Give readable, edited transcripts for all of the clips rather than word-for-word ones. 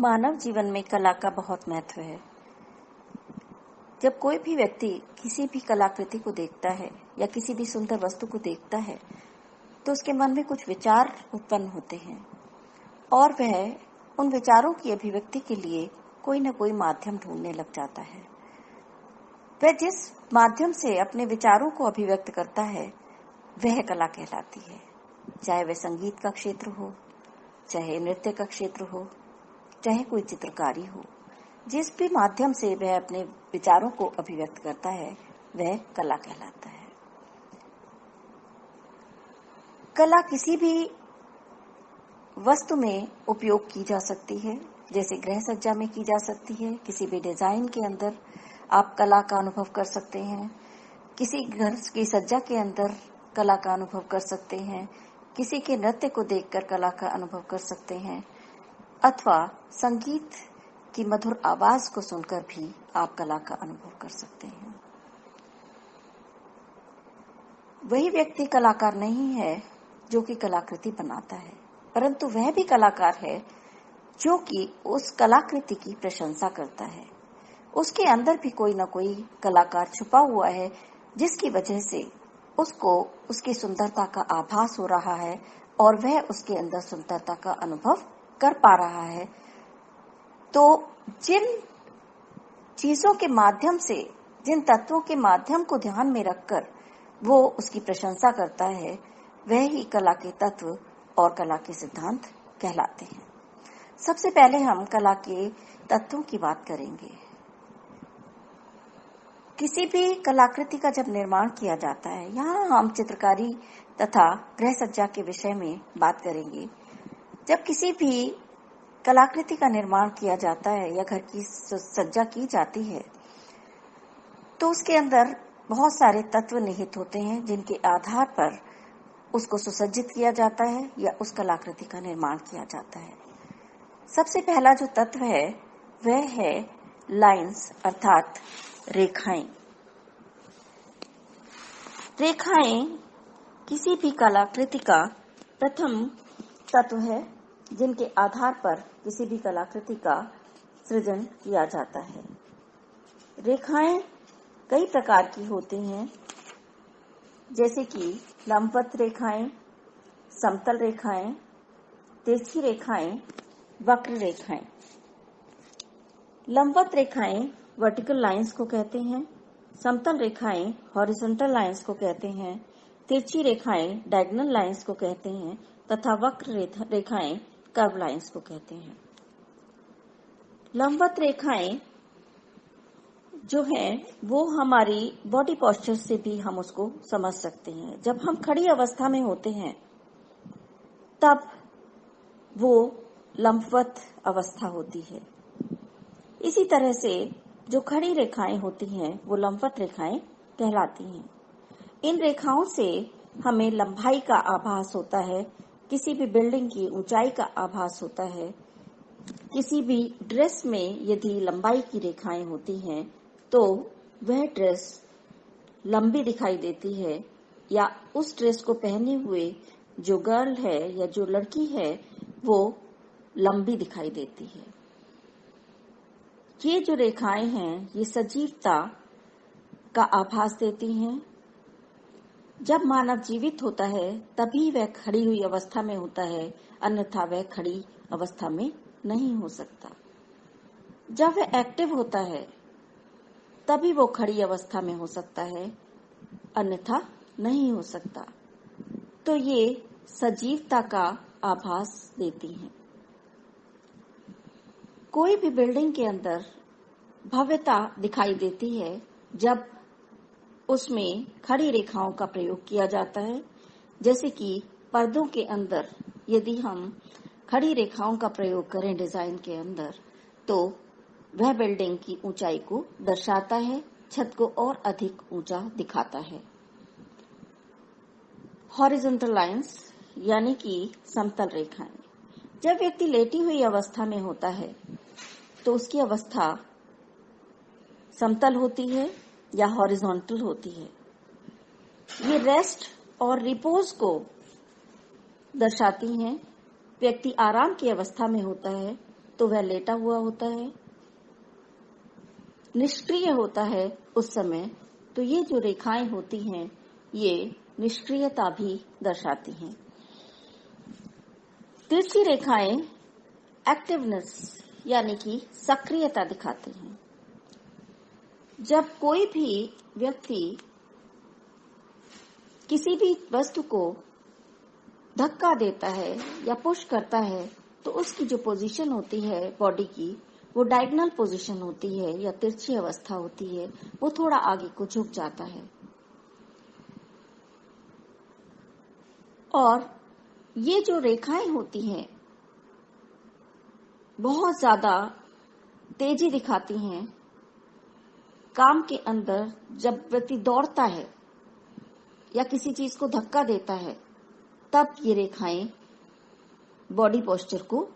मानव जीवन में कला का बहुत महत्व है। जब कोई भी व्यक्ति किसी भी कलाकृति को देखता है या किसी भी सुंदर वस्तु को देखता है तो उसके मन में कुछ विचार उत्पन्न होते हैं और वह उन विचारों की अभिव्यक्ति के लिए कोई न कोई माध्यम ढूंढने लग जाता है। वह जिस माध्यम से अपने विचारों को अभिव्यक्त करता है वह कला कहलाती है, चाहे वह संगीत का क्षेत्र हो, चाहे नृत्य का क्षेत्र हो, चाहे कोई चित्रकारी हो। जिस भी माध्यम से वह अपने विचारों को अभिव्यक्त करता है वह कला कहलाता है। कला किसी भी वस्तु में उपयोग की जा सकती है, जैसे गृह सज्जा में की जा सकती है। किसी भी डिजाइन के अंदर आप कला का अनुभव कर सकते हैं, किसी घर की सज्जा के अंदर कला का अनुभव कर सकते हैं, किसी के नृत्य को देखकर कला का अनुभव कर सकते हैं, अथवा संगीत की मधुर आवाज को सुनकर भी आप कला का अनुभव कर सकते हैं। वही व्यक्ति कलाकार नहीं है जो कि कलाकृति बनाता है, परंतु वह भी कलाकार है जो कि उस कलाकृति की प्रशंसा करता है। उसके अंदर भी कोई न कोई कलाकार छुपा हुआ है जिसकी वजह से उसको उसकी सुंदरता का आभास हो रहा है और वह उसके अंदर सुंदरता का अनुभव कर पा रहा है। तो जिन चीजों के माध्यम से, जिन तत्वों के माध्यम को ध्यान में रखकर वो उसकी प्रशंसा करता है, वह ही कला के तत्व और कला के सिद्धांत कहलाते हैं। सबसे पहले हम कला के तत्वों की बात करेंगे। किसी भी कलाकृति का जब निर्माण किया जाता है, यहाँ हम चित्रकारी तथा गृह सज्जा के विषय में बात करेंगे। जब किसी भी कलाकृति का निर्माण किया जाता है या घर की सज्जा की जाती है तो उसके अंदर बहुत सारे तत्व निहित होते हैं जिनके आधार पर उसको सुसज्जित किया जाता है या उस कलाकृति का निर्माण किया जाता है। सबसे पहला जो तत्व है वह है लाइंस अर्थात रेखाएं। रेखाएं किसी भी कलाकृति का प्रथम तत्व है जिनके आधार पर किसी भी कलाकृति का सृजन किया जाता है। रेखाएं कई प्रकार की होती हैं, जैसे कि लंबवत रेखाएं, समतल रेखाएं, तिरछी रेखाएं, वक्र रेखाएं। लंबवत रेखाएं वर्टिकल लाइंस को कहते हैं, समतल रेखाएं हॉरिजॉन्टल लाइंस को कहते हैं, तिरछी रेखाएं डायगोनल लाइंस को कहते हैं तथा वक्र रेखाएं कर्व लाइंस को कहते हैं। लंबवत रेखाएं जो हैं वो हमारी बॉडी पोस्चर से भी हम उसको समझ सकते हैं। जब हम खड़ी अवस्था में होते हैं तब वो लंबवत अवस्था होती है। इसी तरह से जो खड़ी रेखाएं होती हैं वो लंबवत रेखाएं कहलाती हैं। इन रेखाओं से हमें लंबाई का आभास होता है, किसी भी बिल्डिंग की ऊंचाई का आभास होता है। किसी भी ड्रेस में यदि लंबाई की रेखाएं होती हैं तो वह ड्रेस लंबी दिखाई देती है या उस ड्रेस को पहने हुए जो गर्ल है या जो लड़की है वो लंबी दिखाई देती है। ये जो रेखाएं हैं ये सजीवता का आभास देती हैं। जब मानव जीवित होता है तभी वह खड़ी हुई अवस्था में होता है, अन्यथा वह खड़ी अवस्था में नहीं हो सकता। जब वह एक्टिव होता है तभी वो खड़ी अवस्था में हो सकता है, अन्यथा नहीं हो सकता। तो ये सजीवता का आभास देती हैं। कोई भी बिल्डिंग के अंदर भव्यता दिखाई देती है जब उसमें खड़ी रेखाओं का प्रयोग किया जाता है। जैसे कि पर्दों के अंदर यदि हम खड़ी रेखाओं का प्रयोग करें डिजाइन के अंदर तो वह बिल्डिंग की ऊंचाई को दर्शाता है, छत को और अधिक ऊंचा दिखाता है। हॉरिजॉन्टल लाइंस यानी कि समतल रेखाएं। जब व्यक्ति लेटी हुई अवस्था में होता है तो उसकी अवस्था समतल होती है या हॉरिजॉन्टल होती है। ये रेस्ट और रिपोज को दर्शाती हैं। व्यक्ति आराम की अवस्था में होता है तो वह लेटा हुआ होता है, निष्क्रिय होता है उस समय, तो ये जो रेखाएं होती हैं ये निष्क्रियता भी दर्शाती हैं। तिरछी रेखाएं एक्टिवनेस यानी कि सक्रियता दिखाती हैं। जब कोई भी व्यक्ति किसी भी वस्तु को धक्का देता है या पुश करता है तो उसकी जो पोजीशन होती है बॉडी की, वो डायगोनल पोजीशन होती है या तिरछी अवस्था होती है, वो थोड़ा आगे को झुक जाता है। और ये जो रेखाएं होती हैं बहुत ज्यादा तेजी दिखाती हैं। काम के अंदर जब व्यक्ति दौड़ता है या किसी चीज को धक्का देता है तब ये रेखाएं बॉडी पोस्चर को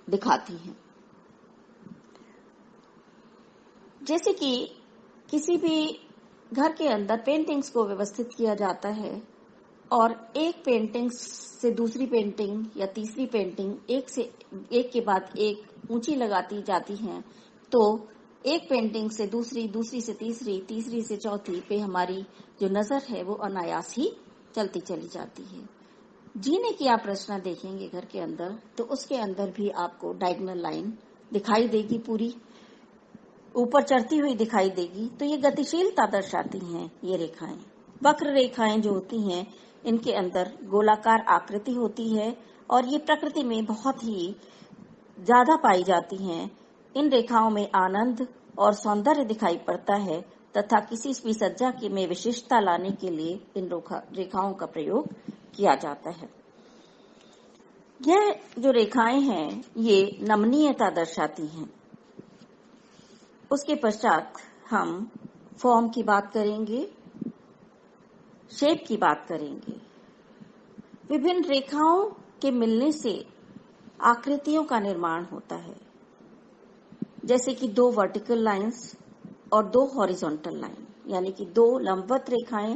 दिखाती हैं। जैसे कि किसी भी घर के अंदर पेंटिंग्स को व्यवस्थित किया जाता है और एक पेंटिंग से दूसरी पेंटिंग या तीसरी पेंटिंग एक के बाद एक ऊंची लगाती जाती हैं, तो एक पेंटिंग से दूसरी, दूसरी से तीसरी, तीसरी से चौथी पे हमारी जो नजर है वो अनायास ही चलती चली जाती है। जीने की आप रचना देखेंगे घर के अंदर तो उसके अंदर भी आपको डायगोनल लाइन दिखाई देगी, पूरी ऊपर चढ़ती हुई दिखाई देगी। तो ये गतिशीलता दर्शाती हैं ये रेखाएं। वक्र रेखाएं जो होती हैं इनके अंदर गोलाकार आकृति होती है और ये प्रकृति में बहुत ही ज्यादा पाई जाती हैं। इन रेखाओं में आनंद और सौंदर्य दिखाई पड़ता है तथा किसी भी सज्जा में विशिष्टता लाने के लिए इन रेखाओं का प्रयोग किया जाता है। यह जो रेखाएं हैं ये नमनीयता दर्शाती हैं। उसके पश्चात हम फॉर्म की बात करेंगे, शेप की बात करेंगे। विभिन्न रेखाओं के मिलने से आकृतियों का निर्माण होता है, जैसे कि 2 वर्टिकल लाइंस और 2 हॉरिजॉन्टल लाइन, यानी कि 2 लंबवत रेखाएं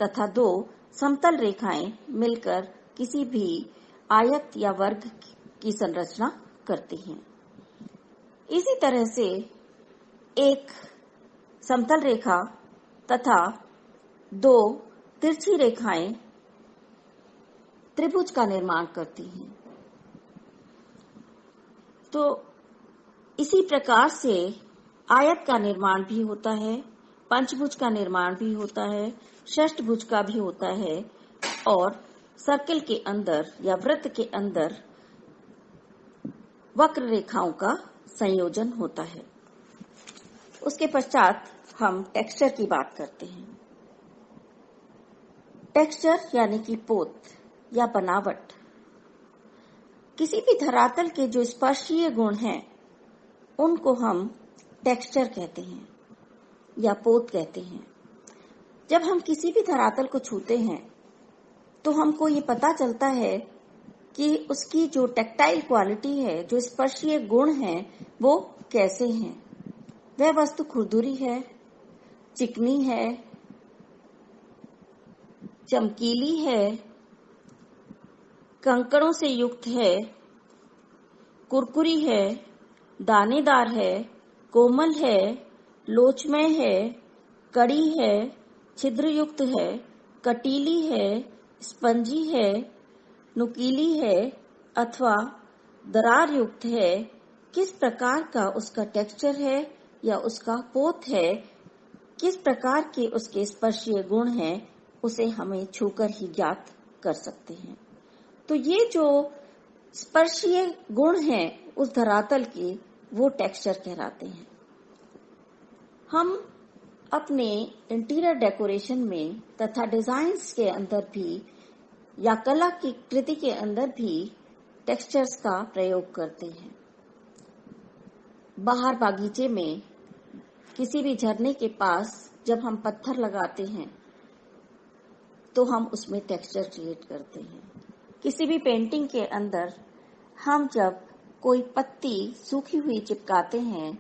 तथा 2 समतल रेखाएं मिलकर किसी भी आयत या वर्ग की संरचना करती हैं। इसी तरह से एक समतल रेखा तथा 2 तिरछी रेखाएं त्रिभुज का निर्माण करती हैं। तो इसी प्रकार से आयत का निर्माण भी होता है, पंचभुज का निर्माण भी होता है, षष्ठभुज का भी होता है और सर्कल के अंदर या वृत्त के अंदर वक्र रेखाओं का संयोजन होता है। उसके पश्चात हम टेक्सचर की बात करते हैं। टेक्सचर यानी कि पोत या बनावट, किसी भी धरातल के जो स्पर्शीय गुण हैं उनको हम टेक्सचर कहते हैं या पोत कहते हैं। जब हम किसी भी धरातल को छूते हैं तो हमको ये पता चलता है कि उसकी जो टेक्टाइल क्वालिटी है, जो स्पर्शीय गुण हैं, वो कैसे हैं। वह वस्तु खुरदुरी है, चिकनी है, चमकीली है, कंकड़ों से युक्त है, कुरकुरी है, दानेदार है, कोमल है, लोचमय है, कड़ी है, छिद्रयुक्त है, कटीली है, स्पंजी है, नुकीली है अथवा दरार युक्त है। किस प्रकार का उसका टेक्सचर है या उसका पोत है, किस प्रकार के उसके स्पर्शीय गुण हैं, उसे हमें छूकर ही ज्ञात कर सकते हैं। तो ये जो स्पर्शीय गुण हैं उस धरातल के, वो टेक्सचर कहलाते हैं। हम अपने इंटीरियर डेकोरेशन में तथा डिजाइन्स के अंदर भी या कला की कृति के अंदर भी टेक्सचर्स का प्रयोग करते हैं। बाहर बागीचे में किसी भी झरने के पास जब हम पत्थर लगाते हैं तो हम उसमें टेक्सचर क्रिएट करते हैं। किसी भी पेंटिंग के अंदर हम जब कोई पत्ती सूखी हुई चिपकाते हैं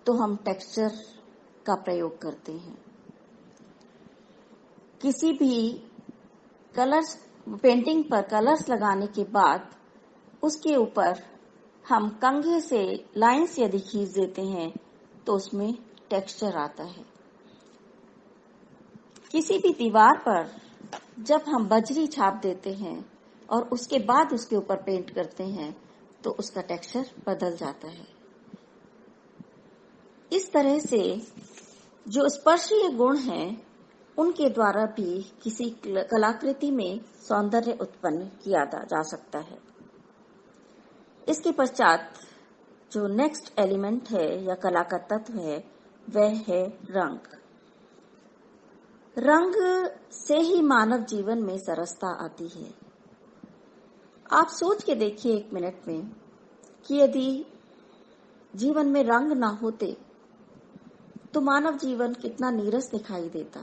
तो हम टेक्सचर का प्रयोग करते हैं। किसी भी कलर्स पेंटिंग पर कलर्स लगाने के बाद उसके ऊपर हम कंघे से लाइंस यदि खींच देते हैं तो उसमें टेक्सचर आता है। किसी भी दीवार पर जब हम बजरी छाप देते हैं और उसके बाद उसके ऊपर पेंट करते हैं तो उसका टेक्सचर बदल जाता है। इस तरह से जो स्पर्शीय गुण हैं उनके द्वारा भी किसी कलाकृति में सौंदर्य उत्पन्न किया जा सकता है। इसके पश्चात जो नेक्स्ट एलिमेंट है या कला का तत्व है वह है रंग। रंग से ही मानव जीवन में सरसता आती है। आप सोच के देखिए एक मिनट में कि यदि जीवन में रंग ना होते तो मानव जीवन कितना नीरस दिखाई देता।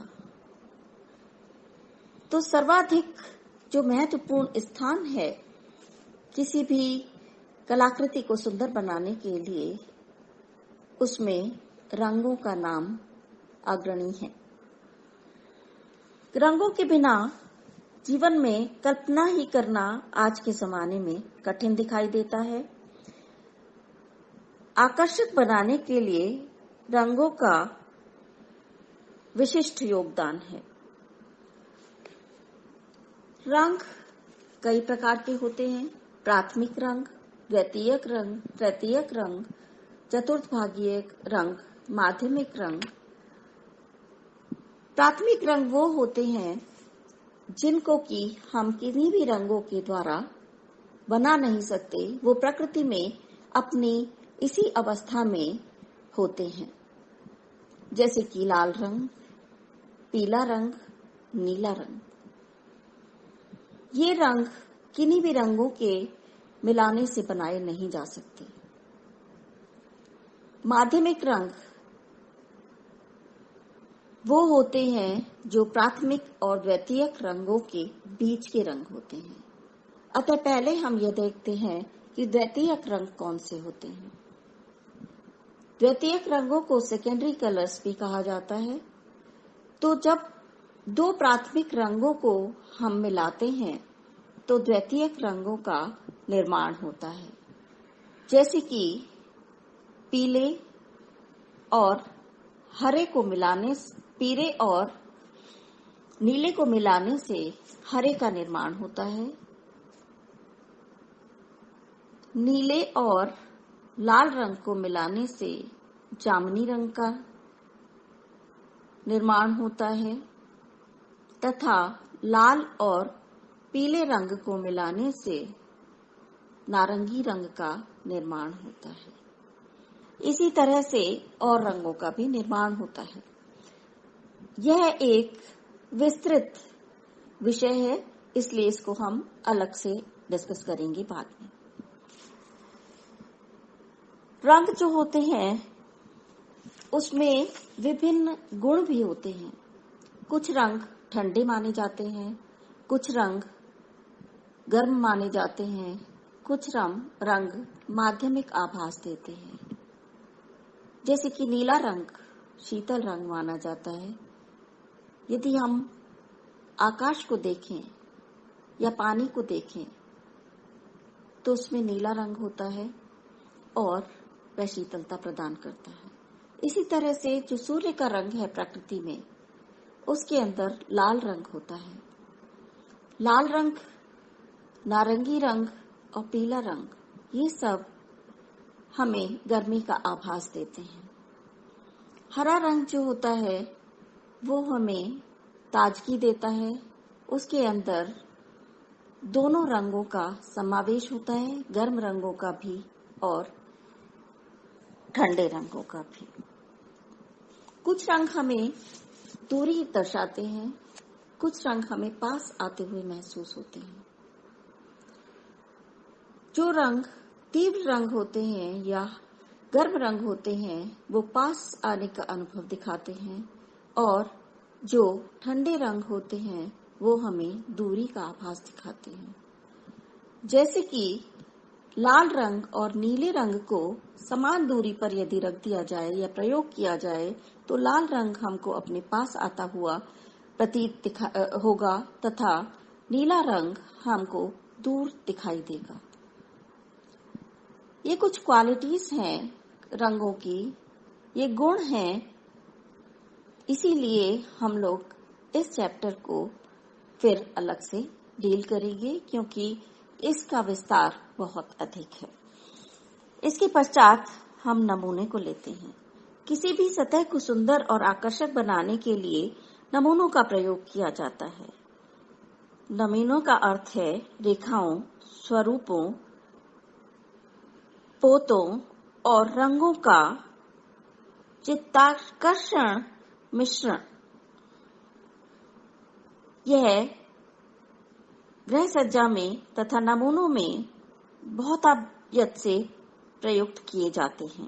तो सर्वाधिक जो महत्वपूर्ण स्थान है किसी भी कलाकृति को सुंदर बनाने के लिए उसमें रंगों का नाम अग्रणी है। रंगों के बिना जीवन में कल्पना ही करना आज के जमाने में कठिन दिखाई देता है। आकर्षक बनाने के लिए रंगों का विशिष्ट योगदान है। रंग कई प्रकार के होते हैं। प्राथमिक रंग, द्वितीयक रंग, तृतीयक रंग, चतुर्थभागीय रंग, माध्यमिक रंग। प्राथमिक रंग वो होते हैं जिनको कि हम किन्हीं भी रंगों के द्वारा बना नहीं सकते, वो प्रकृति में अपनी इसी अवस्था में होते हैं, जैसे कि लाल रंग, पीला रंग, नीला रंग। ये रंग किन्हीं भी रंगों के मिलाने से बनाए नहीं जा सकते। माध्यमिक रंग वो होते हैं जो प्राथमिक और द्वितीयक रंगों के बीच के रंग होते हैं। अतः पहले हम यह देखते हैं कि द्वितीयक रंग कौन से होते हैं। द्वितीयक रंगों को सेकेंडरी कलर्स भी कहा जाता है। तो जब दो प्राथमिक रंगों को हम मिलाते हैं तो द्वितीयक रंगों का निर्माण होता है, जैसे कि पीले और हरे को मिलाने, पीले और नीले को मिलाने से हरे का निर्माण होता है। नीले और लाल रंग को मिलाने से जामुनी रंग का निर्माण होता है तथा लाल और पीले रंग को मिलाने से नारंगी रंग का निर्माण होता है। इसी तरह से और रंगों का भी निर्माण होता है। यह एक विस्तृत विषय है, इसलिए इसको हम अलग से डिस्कस करेंगे बाद में। रंग जो होते हैं उसमें विभिन्न गुण भी होते हैं। कुछ रंग ठंडे माने जाते हैं, कुछ रंग गर्म माने जाते हैं, कुछ रंग माध्यमिक आभास देते हैं। जैसे कि नीला रंग शीतल रंग माना जाता है। यदि हम आकाश को देखें या पानी को देखें तो उसमें नीला रंग होता है और वह शीतलता प्रदान करता है। इसी तरह से जो सूर्य का रंग है प्रकृति में, उसके अंदर लाल रंग होता है। लाल रंग, नारंगी रंग और पीला रंग, ये सब हमें गर्मी का आभास देते हैं। हरा रंग जो होता है वो हमें ताजगी देता है। उसके अंदर दोनों रंगों का समावेश होता है, गर्म रंगों का भी और ठंडे रंगों का भी। कुछ रंग हमें दूरी दर्शाते हैं, कुछ रंग हमें पास आते हुए महसूस होते हैं। जो रंग तीव्र रंग होते हैं या गर्म रंग होते हैं वो पास आने का अनुभव दिखाते हैं, और जो ठंडे रंग होते हैं वो हमें दूरी का आभास दिखाते हैं। जैसे कि लाल रंग और नीले रंग को समान दूरी पर यदि रख दिया जाए या प्रयोग किया जाए तो लाल रंग हमको अपने पास आता हुआ प्रतीत होगा तथा नीला रंग हमको दूर दिखाई देगा। ये कुछ क्वालिटीज हैं रंगों की, ये गुण हैं, इसीलिए हम लोग इस चैप्टर को फिर अलग से डील करेंगे क्योंकि इसका विस्तार बहुत अधिक है। इसके पश्चात हम नमूने को लेते हैं। किसी भी सतह को सुंदर और आकर्षक बनाने के लिए नमूनों का प्रयोग किया जाता है। नमूनों का अर्थ है रेखाओं, स्वरूपों, पोतों और रंगों का चित्ताकर्षण मिश्रण। यह गृह सज्जा में तथा नमूनों में बहुतायत से प्रयुक्त किए जाते हैं।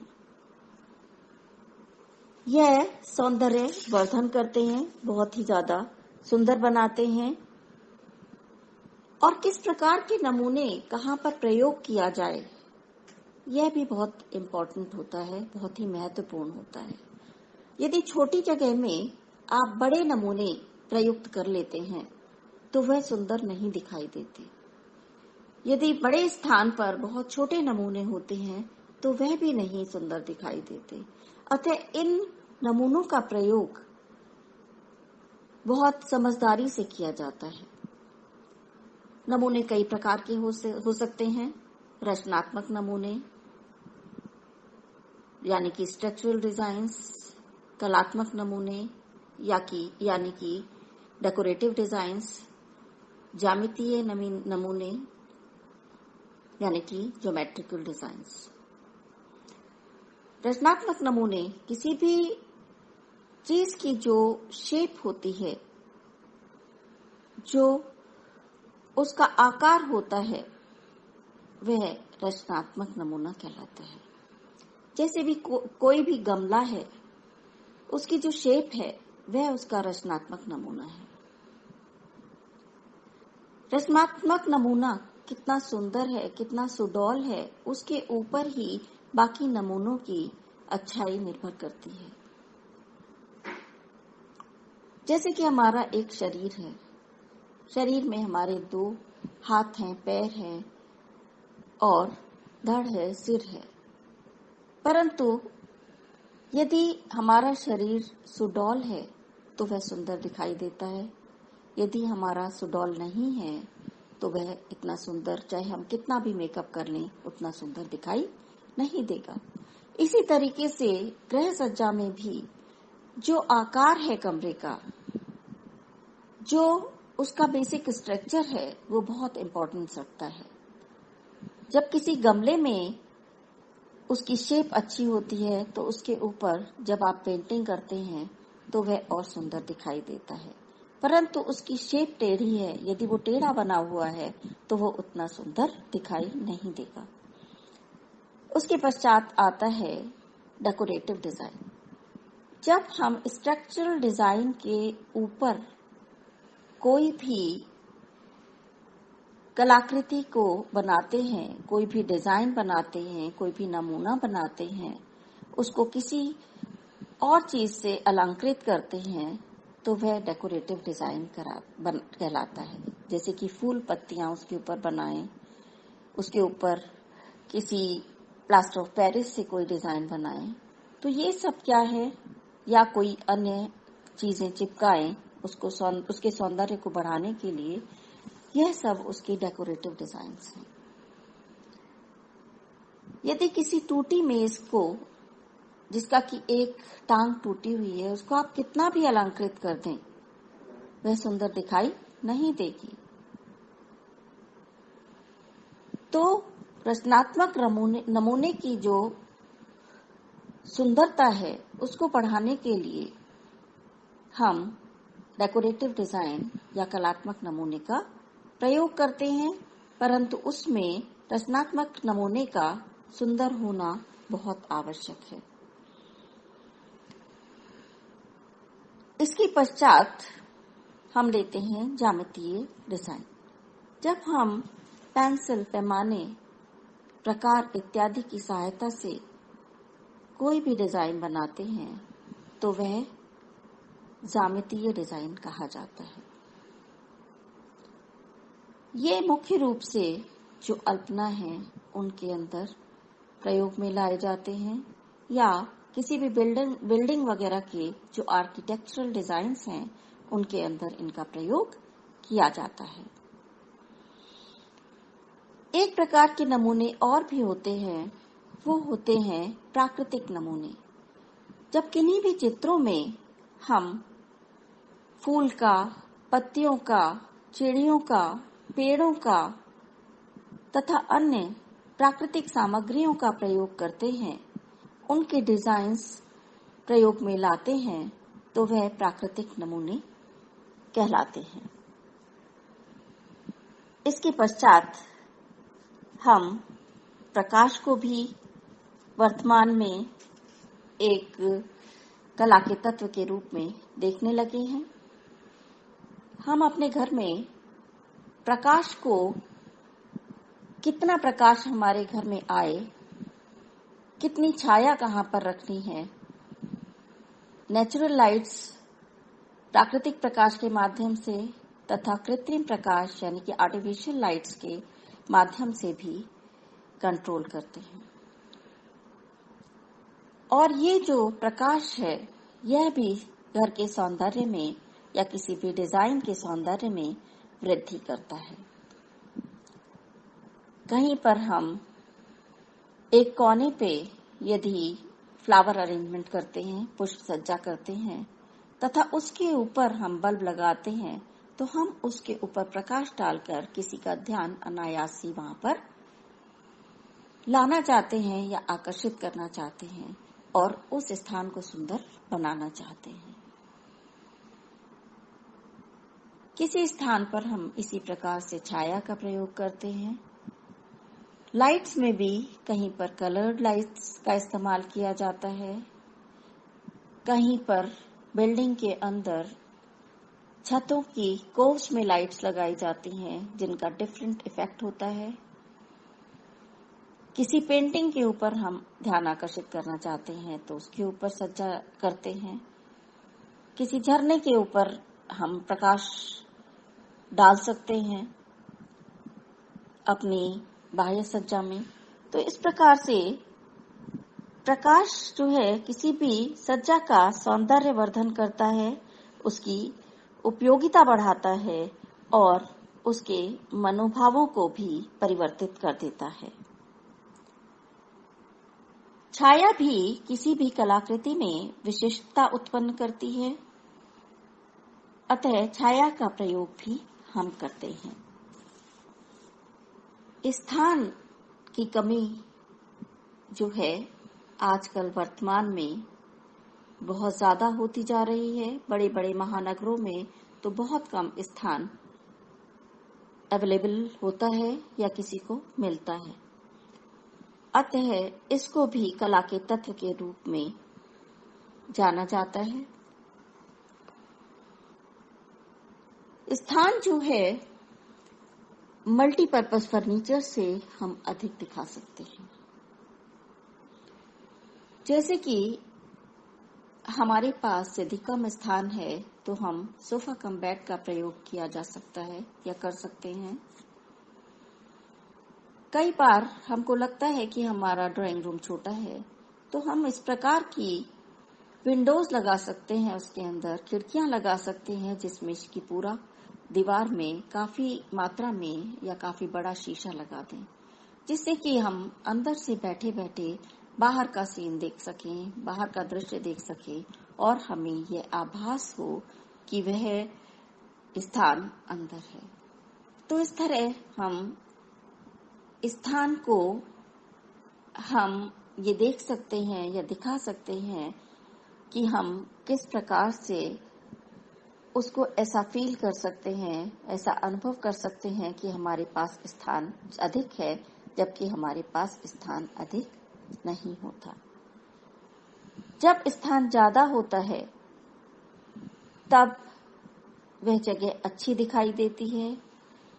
यह सौंदर्य वर्धन करते हैं, बहुत ही ज्यादा सुंदर बनाते हैं। और किस प्रकार के नमूने कहाँ पर प्रयोग किया जाए, यह भी बहुत इम्पोर्टेंट होता है, बहुत ही महत्वपूर्ण होता है। यदि छोटी जगह में आप बड़े नमूने प्रयुक्त कर लेते हैं तो वह सुंदर नहीं दिखाई देते। यदि बड़े स्थान पर बहुत छोटे नमूने होते हैं तो वह भी नहीं सुंदर दिखाई देते। अतः इन नमूनों का प्रयोग बहुत समझदारी से किया जाता है। नमूने कई प्रकार के हो सकते हैं। रचनात्मक नमूने यानी कि स्ट्रक्चरल डिजाइन्स, कलात्मक नमूने यानी कि डेकोरेटिव डिजाइन्स, ज्यामितीय नमूने यानी कि ज्योमेट्रिकल डिजाइन्स। रचनात्मक नमूने किसी भी चीज की जो शेप होती है, जो उसका आकार होता है, वह रचनात्मक नमूना कहलाता है। जैसे भी कोई भी गमला है, उसकी जो शेप है वह उसका रचनात्मक नमूना है। रचनात्मक नमूना कितना सुंदर है, कितना सुडौल है, उसके ऊपर ही बाकी नमूनों की अच्छाई निर्भर करती है। जैसे कि हमारा एक शरीर है, शरीर में हमारे 2 हाथ हैं, पैर हैं और धड़ है, सिर है। परंतु यदि हमारा शरीर सुडौल है तो वह सुंदर दिखाई देता है। यदि हमारा सुडौल नहीं है तो वह इतना सुंदर, चाहे हम कितना भी मेकअप कर लें, उतना सुंदर दिखाई नहीं देगा। इसी तरीके से गृह सज्जा में भी जो आकार है कमरे का, जो उसका बेसिक स्ट्रक्चर है, वो बहुत इम्पोर्टेंस रखता है। जब किसी गमले में उसकी शेप अच्छी होती है तो उसके ऊपर जब आप पेंटिंग करते हैं तो वह और सुंदर दिखाई देता है। परंतु उसकी शेप टेढ़ी है, यदि वो टेढ़ा बना हुआ है तो वो उतना सुंदर दिखाई नहीं देगा। उसके पश्चात आता है डेकोरेटिव डिजाइन। जब हम स्ट्रक्चरल डिजाइन के ऊपर कोई भी कलाकृति को बनाते हैं, कोई भी डिजाइन बनाते हैं, कोई भी नमूना बनाते हैं, उसको किसी और चीज से अलंकृत करते हैं तो वह डेकोरेटिव डिजाइन कहलाता है। जैसे कि फूल पत्तियां उसके ऊपर बनाएं, उसके ऊपर किसी प्लास्टर ऑफ पेरिस से कोई डिजाइन बनाएं, तो ये सब क्या है, या कोई अन्य चीजें चिपकाएं उसके सौंदर्य को बढ़ाने के लिए, यह सब उसकी डेकोरेटिव डिजाइन्स हैं। यदि किसी टूटी मेज को, जिसका कि एक टांग टूटी हुई है, उसको आप कितना भी अलंकृत कर दें, वह सुंदर दिखाई नहीं देगी। तो रचनात्मक नमूने की जो सुंदरता है उसको बढ़ाने के लिए हम डेकोरेटिव डिजाइन या कलात्मक नमूने का प्रयोग करते हैं, परंतु उसमें रचनात्मक नमूने का सुंदर होना बहुत आवश्यक है। इसके पश्चात हम लेते हैं ज्यामितीय डिजाइन। जब हम पेंसिल, पैमाने, प्रकार इत्यादि की सहायता से कोई भी डिजाइन बनाते हैं तो वह ज्यामितीय डिजाइन कहा जाता है। ये मुख्य रूप से जो अल्पना है उनके अंदर प्रयोग में लाए जाते हैं या किसी भी बिल्डिंग वगैरह के जो आर्किटेक्चरल डिजाइन्स हैं उनके अंदर इनका प्रयोग किया जाता है। एक प्रकार के नमूने और भी होते हैं, वो होते हैं प्राकृतिक नमूने। जब किन्हीं भी चित्रों में हम फूल का, पत्तियों का, चिड़ियों का, पेड़ों का तथा अन्य प्राकृतिक सामग्रियों का प्रयोग करते हैं, उनके डिजाइन्स प्रयोग में लाते हैं, तो वह प्राकृतिक नमूने कहलाते हैं। इसके पश्चात हम प्रकाश को भी वर्तमान में एक कला के तत्व के रूप में देखने लगे हैं। हम अपने घर में प्रकाश को, कितना प्रकाश हमारे घर में आए, कितनी छाया कहाँ पर रखनी है, नेचुरल लाइट्स प्राकृतिक प्रकाश के माध्यम से तथा कृत्रिम प्रकाश यानी कि आर्टिफिशियल लाइट्स के माध्यम से भी कंट्रोल करते हैं। और ये जो प्रकाश है, यह भी घर के सौंदर्य में या किसी भी डिजाइन के सौंदर्य में वृद्धि करता है। कहीं पर हम एक कोने पे यदि फ्लावर अरेंजमेंट करते हैं, पुष्प सज्जा करते हैं तथा उसके ऊपर हम बल्ब लगाते हैं, तो हम उसके ऊपर प्रकाश डालकर किसी का ध्यान अनायास ही वहां पर लाना चाहते हैं या आकर्षित करना चाहते हैं और उस स्थान को सुंदर बनाना चाहते हैं। किसी स्थान पर हम इसी प्रकार से छाया का प्रयोग करते हैं। लाइट्स में भी कहीं पर कलर्ड लाइट्स का इस्तेमाल किया जाता है, कहीं पर बिल्डिंग के अंदर छतों की कोव्स में लाइट्स लगाई जाती हैं जिनका डिफरेंट इफेक्ट होता है। किसी पेंटिंग के ऊपर हम ध्यान आकर्षित करना चाहते हैं तो उसके ऊपर सज्जा करते हैं। किसी झरने के ऊपर हम प्रकाश डाल सकते हैं अपनी बाह्य सज्जा में। तो इस प्रकार से प्रकाश जो है किसी भी सज्जा का सौंदर्य वर्धन करता है, उसकी उपयोगिता बढ़ाता है और उसके मनोभावों को भी परिवर्तित कर देता है। छाया भी किसी भी कलाकृति में विशिष्टता उत्पन्न करती है, अतः छाया का प्रयोग भी हम करते हैं। स्थान की कमी जो है आजकल वर्तमान में बहुत ज्यादा होती जा रही है। बड़े बड़े महानगरों में तो बहुत कम स्थान अवेलेबल होता है या किसी को मिलता है, अतः इसको भी कला के तत्व के रूप में जाना जाता है। स्थान जो है मल्टीपर्पज फर्नीचर से हम अधिक दिखा सकते हैं। जैसे कि हमारे पास यदि कम स्थान है तो हम सोफा कम बेड का प्रयोग किया जा सकता है या कर सकते हैं। कई बार हमको लगता है कि हमारा ड्राइंग रूम छोटा है, तो हम इस प्रकार की विंडोज लगा सकते हैं, उसके अंदर खिड़कियां लगा सकते हैं जिसमें कि पूरा दीवार में काफी मात्रा में या काफी बड़ा शीशा लगा दें, जिससे कि हम अंदर से बैठे बैठे बाहर का सीन देख सकें, बाहर का दृश्य देख सकें और हमें ये आभास हो कि वह स्थान अंदर है। तो इस तरह हम स्थान को हम ये देख सकते हैं या दिखा सकते हैं कि हम किस प्रकार से उसको ऐसा फील कर सकते हैं, ऐसा अनुभव कर सकते हैं कि हमारे पास स्थान अधिक है, जबकि हमारे पास स्थान अधिक नहीं होता। जब स्थान ज्यादा होता है तब वह जगह अच्छी दिखाई देती है,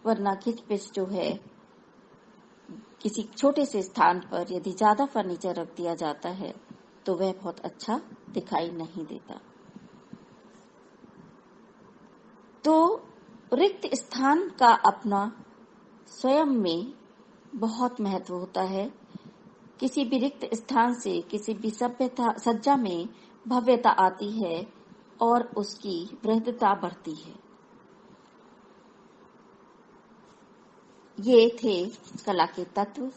वरना खिचपिच जो है किसी छोटे से स्थान पर यदि ज्यादा फर्नीचर रख दिया जाता है तो वह बहुत अच्छा दिखाई नहीं देता। तो रिक्त स्थान का अपना स्वयं में बहुत महत्व होता है। किसी भी रिक्त स्थान से किसी भी सभ्यता सज्जा में भव्यता आती है और उसकी वृद्धता बढ़ती है। ये थे कला के तत्व।